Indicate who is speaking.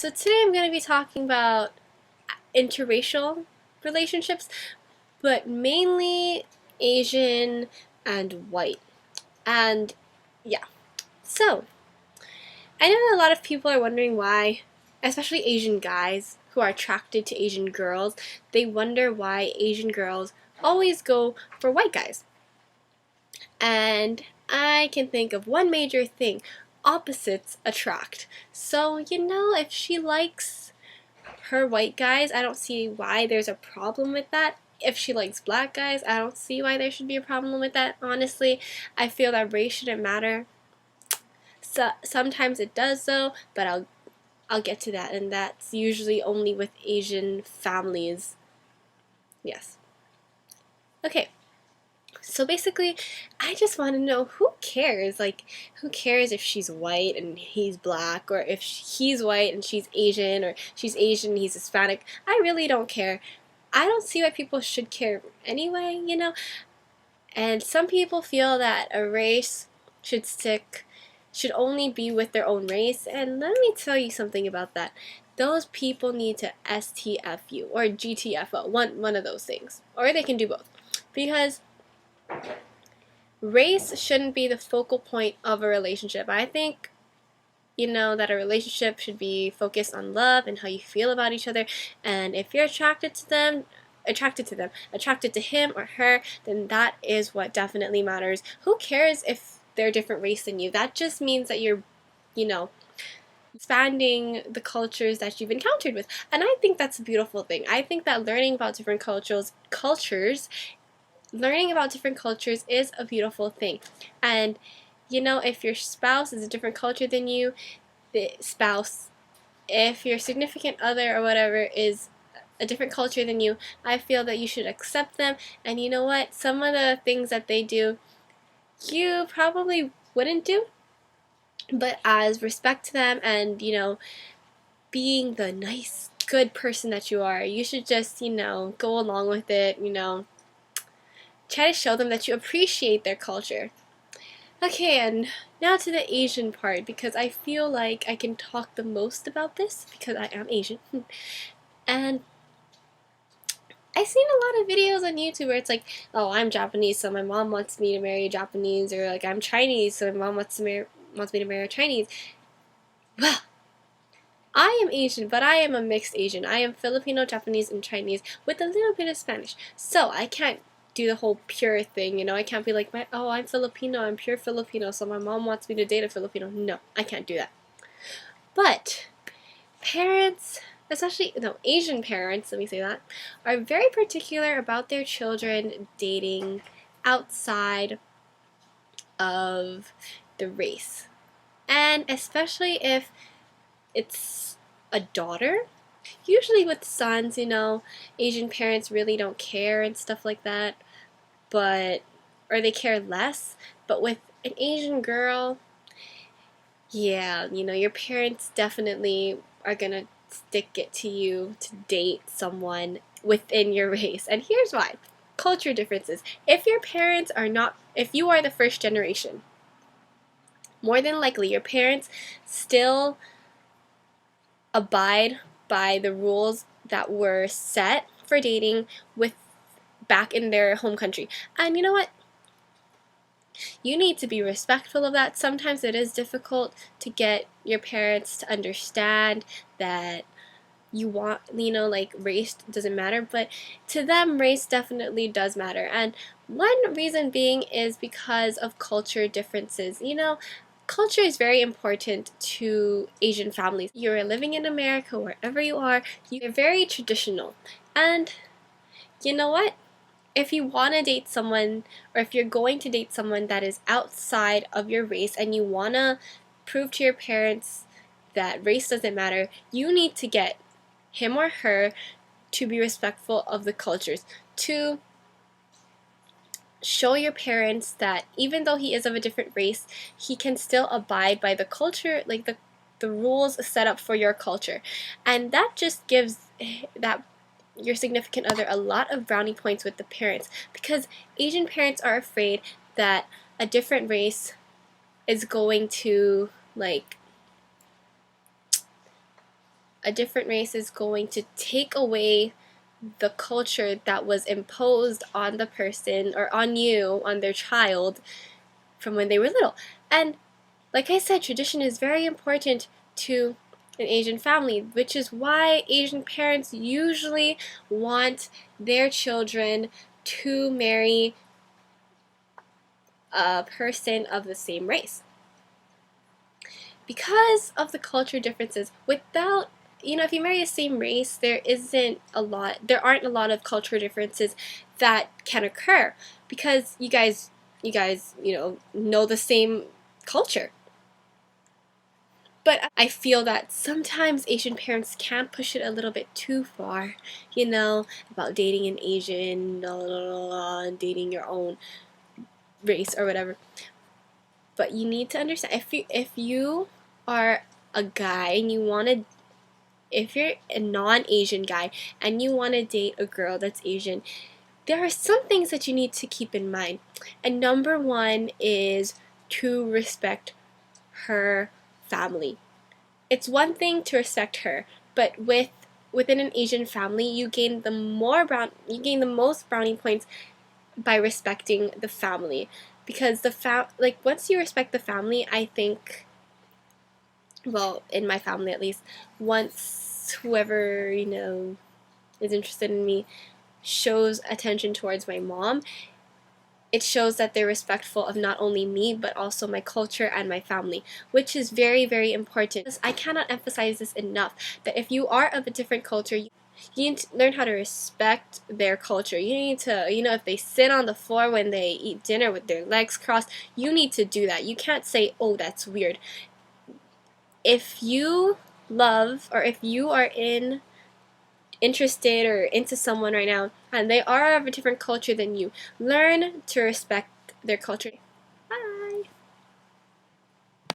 Speaker 1: So today I'm going to be talking about interracial relationships, but mainly Asian and white. And yeah, so I know a lot of people are wondering why, especially Asian guys who are attracted to Asian girls, they wonder why Asian girls always go for white guys. And I can think of one major thing: opposites attract. So, if she likes her white guys, I don't see why there's a problem with that. If she likes black guys, I don't see why there should be a problem with that. Honestly, I feel that race shouldn't matter. So sometimes it does though, but I'll get to that, and that's usually only with Asian families. Yes. Okay. So basically, I just want to know, who cares? Like, who cares if she's white and he's black, or if he's white and she's Asian, or she's Asian and he's Hispanic? I really don't care. I don't see why people should care anyway. And some people feel that a race should only be with their own race, and let me tell you something about that. Those people need to STFU or GTFO, one of those things, or they can do both, because race shouldn't be the focal point of a relationship. I think, that a relationship should be focused on love and how you feel about each other. And if you're attracted to him or her, then that is what definitely matters. Who cares if they're different race than you? That just means that you're, expanding the cultures that you've encountered with. And I think that's a beautiful thing. I think that learning about different cultures is a beautiful thing. And if your spouse is a different culture than you, if your significant other or whatever is a different culture than you, I feel that you should accept them. And you know what? Some of the things that they do, you probably wouldn't do. But as respect to them and, being the nice, good person that you are, you should just, go along with it, try to show them that you appreciate their culture. Okay, and now to the Asian part, because I feel like I can talk the most about this because I am Asian. And I've seen a lot of videos on YouTube where it's like, oh, I'm Japanese, so my mom wants me to marry a Japanese, or like, I'm Chinese, so my mom wants me to marry a Chinese. Well, I am Asian, but I am a mixed Asian. I am Filipino, Japanese, and Chinese with a little bit of Spanish. So I can't do the whole pure thing, I can't be like, I'm Filipino, I'm pure Filipino, so my mom wants me to date a Filipino. No, I can't do that. But parents, Asian parents, let me say that, are very particular about their children dating outside of the race. And especially if it's a daughter. Usually with sons, Asian parents really don't care and stuff like that, or they care less. But with an Asian girl, yeah, your parents definitely are gonna stick it to you to date someone within your race. And here's why: culture differences. If you are the first generation, more than likely your parents still abide by the rules that were set for dating back in their home country. And you know what? You need to be respectful of that. Sometimes it is difficult to get your parents to understand that race doesn't matter, but to them, race definitely does matter. And one reason being is because of culture differences. Culture is very important to Asian families. You're living in America, wherever you are, you're very traditional. And you know what? If you want to date someone, or if you're going to date someone that is outside of your race, and you want to prove to your parents that race doesn't matter, you need to get him or her to be respectful of the cultures, to show your parents that even though he is of a different race, he can still abide by the culture, like the rules set up for your culture. And that just gives your significant other a lot of brownie points with the parents, because Asian parents are afraid that a different race is going to a different race is going to take away the culture that was imposed on the person or on you, on their child, from when they were little. And like I said, tradition is very important to an Asian family, which is why Asian parents usually want their children to marry a person of the same race. Because of the culture differences, without, if you marry the same race, there aren't a lot of cultural differences that can occur because you guys, know the same culture. But I feel that sometimes Asian parents can push it a little bit too far, about dating an Asian, and dating your own race or whatever. But you need to understand, if you are a guy and if you're a non-Asian guy and you want to date a girl that's Asian, there are some things that you need to keep in mind. And number one is to respect her family. It's one thing to respect her, but within an Asian family, you gain the most brownie points by respecting the family, because once you respect the family, I think, well, in my family at least, once whoever is interested in me shows attention towards my mom, it shows that they're respectful of not only me, but also my culture and my family, which is very, very important. I cannot emphasize this enough, that if you are of a different culture, you need to learn how to respect their culture. You need to, if they sit on the floor when they eat dinner with their legs crossed, you need to do that. You can't say, oh, that's weird. If you love, or if you are interested or into someone right now and they are of a different culture than you, learn to respect their culture.